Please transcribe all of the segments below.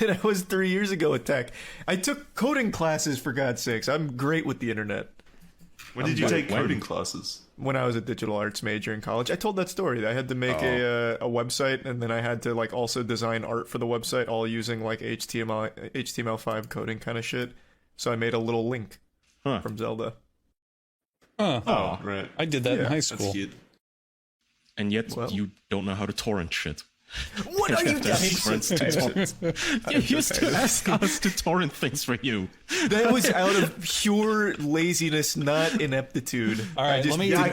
than I was 3 years ago with tech. I took coding classes, for God's sakes. I'm great with the internet. When did you take coding classes? When I was a digital arts major in college. I told that story. I had to make a website, and then I had to like also design art for the website, all using like HTML5 coding kind of shit. So I made a little Link from Zelda. Oh, right. I did that in high school. That's cute. And yet you don't know how to torrent shit. What are you doing? You used to ask us to torrent things for you. That was out of pure laziness, not ineptitude. All right, let me. I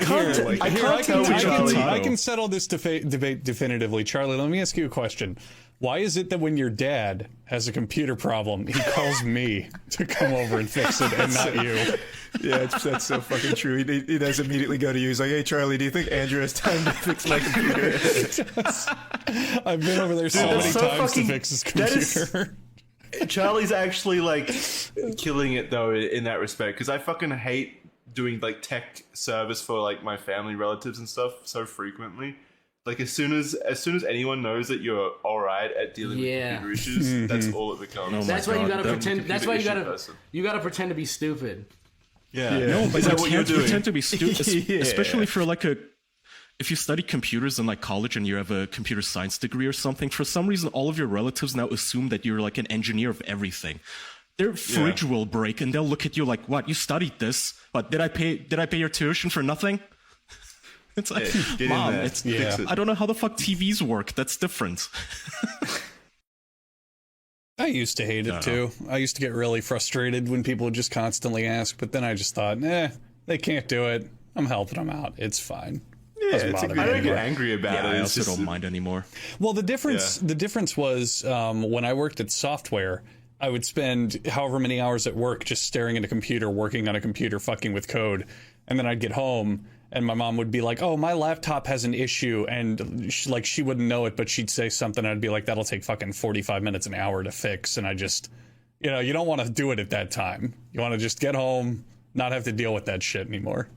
can settle this debate definitively. Charlie, let me ask you a question. Why is it that when your dad has a computer problem, he calls me to come over and fix it and not you? Yeah, that's so fucking true. He does immediately go to you. He's like, hey, Charlie, do you think Andrew has time to fix my computer? I've been over there so many times to fix his computer. Charlie's actually like killing it though in that respect, because I fucking hate doing like tech service for like my family relatives and stuff so frequently. Like as soon as anyone knows that you're all right at dealing with computer issues, that's all it becomes. That's why you gotta pretend. That's why you gotta pretend to be stupid. Yeah. No, but is that what you're doing? Pretend to be stupid, especially for like if you study computers in like college and you have a computer science degree or something. For some reason, all of your relatives now assume that you're like an engineer of everything. Their fridge will break and they'll look at you like, "What? You studied this? But did I pay your tuition for nothing?" It's like, Mom, I don't know how the fuck TVs work. That's different. I used to hate it too. I used to get really frustrated when people would just constantly ask, but then I just thought, they can't do it. I'm helping them out. It's fine. I don't get angry about it. I also don't mind anymore. Well, the difference was when I worked at software, I would spend however many hours at work just staring at a computer, working on a computer, fucking with code. And then I'd get home and my mom would be like, oh, my laptop has an issue. And she wouldn't know it, but she'd say something. And I'd be like, that'll take fucking 45 minutes, an hour to fix. And I just, you don't want to do it at that time. You want to just get home, not have to deal with that shit anymore.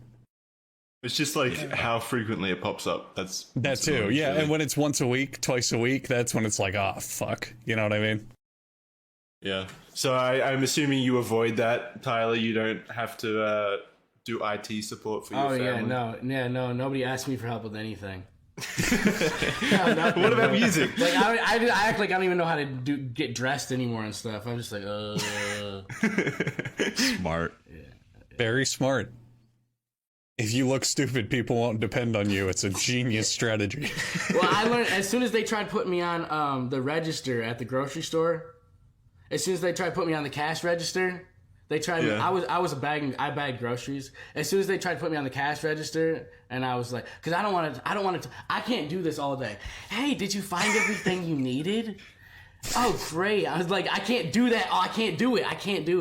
It's just like how frequently it pops up. That's that too. Yeah. Really. And when it's once a week, twice a week, that's when it's like, oh, fuck. You know what I mean? Yeah. So I'm assuming you avoid that, Tyler. You don't have to do IT support for your family. No. Nobody asked me for help with anything. What about music? Like I act like I don't even know how to get dressed anymore and stuff. I'm just like, Smart. Yeah. Very smart. If you look stupid, people won't depend on you. It's a genius strategy. Well, I learned as soon as they tried putting me on the register at the grocery store. As soon as they tried to put me on the cash register, they tried. Yeah. I bagged groceries. As soon as they tried to put me on the cash register, and I was like, because I don't want to. I can't do this all day. Hey, did you find everything you needed? Oh, great. I was like, I can't do that. Oh, I can't do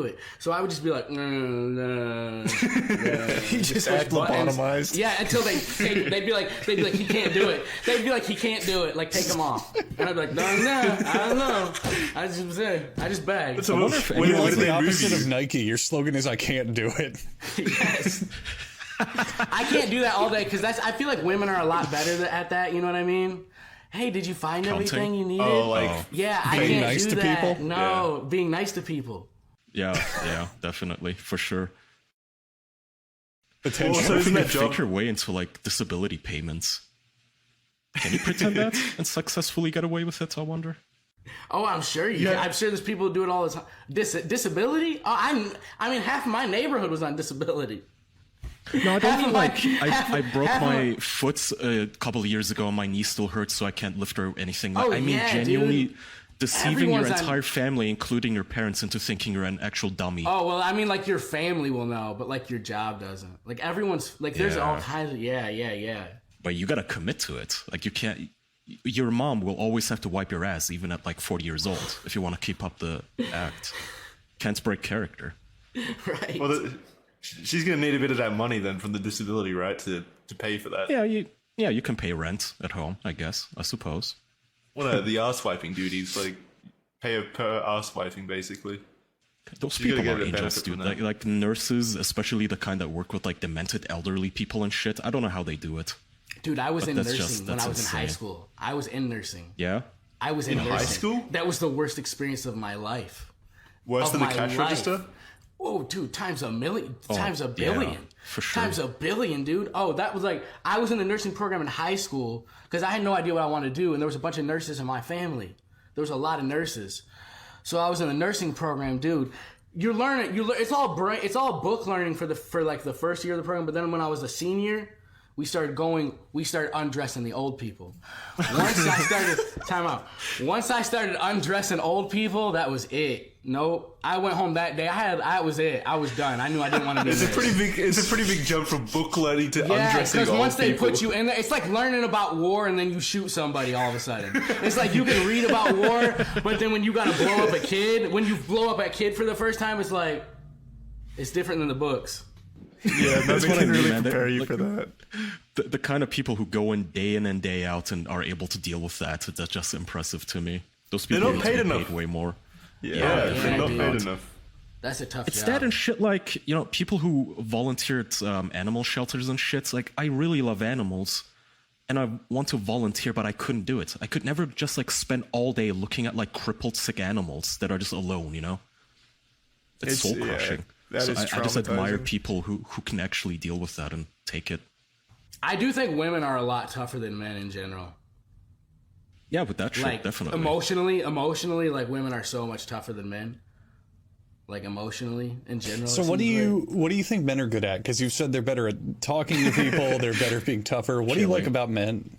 it. So I would just be like, no. He just act lobotomized. Yeah, until they'd be like, he can't do it. They'd be like, he can't do it. Like, take him off. And I'd be like, no, I don't know. I just bag. So you're like the opposite of Nike. Your slogan is, I can't do it. Yes. I can't do that all day because I feel like women are a lot better at that. You know what I mean? Hey, did you find everything you needed? Yeah, I can't nice do to that. people? No, being nice to people. Yeah, definitely, for sure. Potentially. Also, isn't that fake your way into like disability payments? Can you pretend that and successfully get away with it? I wonder. Oh, I'm sure you can. I'm sure there's people who do it all the time. Disability? Oh, I mean, half of my neighborhood was on disability. No, I don't mean like I broke my foot a couple of years ago and my knee still hurts, so I can't lift or anything. Like, I mean, genuinely deceiving your entire family, including your parents, into thinking you're an actual dummy. Oh, well, I mean, like your family will know, but like your job doesn't. Like everyone's, like there's all kinds of, yeah. But you gotta commit to it. Like you can't, your mom will always have to wipe your ass, even at like 40 years old, if you want to keep up the act. Can't break character. Right. Well, she's going to need a bit of that money then from the disability, right, to pay for that. Yeah, you can pay rent at home, I guess, I suppose. What are the arse wiping duties? Like, pay per arse wiping, basically. Those people are angels, dude. Like nurses, especially the kind that work with like demented elderly people and shit. I don't know how they do it. Dude, I was in nursing when I was in high school. I was in nursing. Yeah? I was in high nursing. school? That was the worst experience of my life. Worse Of than the my cash life. register? Oh, dude, times a million, times a billion. yeah, for sure. Times a billion, dude. Oh, that was like, I was in the nursing program in high school because I had no idea what I wanted to do, and there was a bunch of nurses in my family. There was a lot of nurses. So I was in the nursing program, dude. You're learning, it's all book learning for the first year of the program, but then when I was a senior, we started undressing the old people. Once I started undressing old people, that was it. Nope. I went home that day. I was it. I was done. I knew I didn't want to be It's a pretty big jump from book learning to undressing because old once they people. put you in there, it's like learning about war and then you shoot somebody all of a sudden. It's like you can read about war, but then when you gotta blow up a kid, when you blow up a kid for the first time, it's like, it's different than the books. Yeah, That's they what I can mean, really man. prepare you Like, for that. The kind of people who go in and day out and are able to deal with that's just impressive to me. Those people not need to paid be enough. paid way more. Yeah, they're not dude. paid enough. That's a tough It's job. that and shit like, people who volunteer at animal shelters and shit. Like, I really love animals and I want to volunteer, but I couldn't do it. I could never just like spend all day looking at like crippled sick animals that are just alone, It's soul crushing. that So is I just admire traumatizing. people who can actually deal with that and take it. I do think women are a lot tougher than men in general. Yeah, with that shit, Like definitely. emotionally, like women are so much tougher than men. Like emotionally in general. So what do you think men are good at? Because you've said they're better at talking to people, they're better at being tougher. What do you like about men?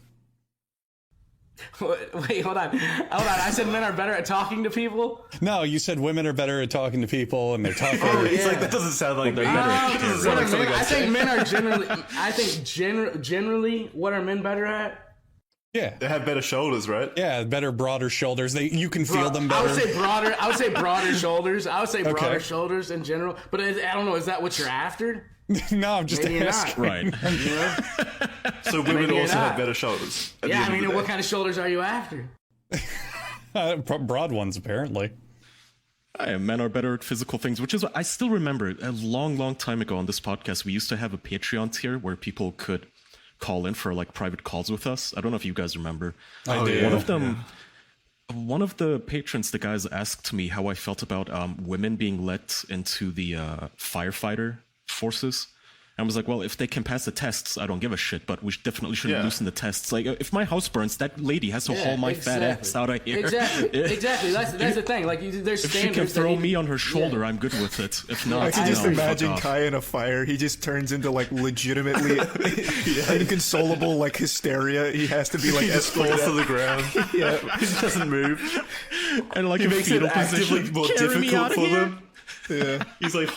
Wait, hold on. I said men are better at talking to people. No, you said women are better at talking to people and they're tougher. It's like, that doesn't sound like me. I think men are generally. I think generally, what are men better at? Yeah, They have better shoulders, right? yeah, better, broader shoulders. You can feel them I better. would say broader. I would say broader shoulders. I would say broader shoulders in general. But I don't know. Is that what you're after? No, I'm just Maybe you're asking. not. Right. You know? So women Maybe you're also have not. better shoulders. at the Yeah, end I of mean, the what day. kind of shoulders are you after? Broad ones, apparently. Men are better at physical things, which is what I still remember a long time ago on this podcast. We used to have a Patreon tier where people could call in for like private calls with us. I don't know if you guys remember. I do. One of the patrons, the guys asked me how I felt about women being let into the firefighter forces. I was like, well, if they can pass the tests, I don't give a shit, but we definitely shouldn't Yeah. loosen the tests. Like, if my house burns, that lady has to haul my fat ass out of here. Exactly. That's the thing. Like, there's If she standards. can that throw need- me on her shoulder, Yeah. I'm good with it. If not, I can just fuck imagine off. Kai in a fire. He just turns into like legitimately inconsolable like hysteria. He has to be like He just falls to escorted. the ground. Yeah. He doesn't move. And like He a makes it fetal actively position. more Carry me difficult out of for here. them. Yeah. He's like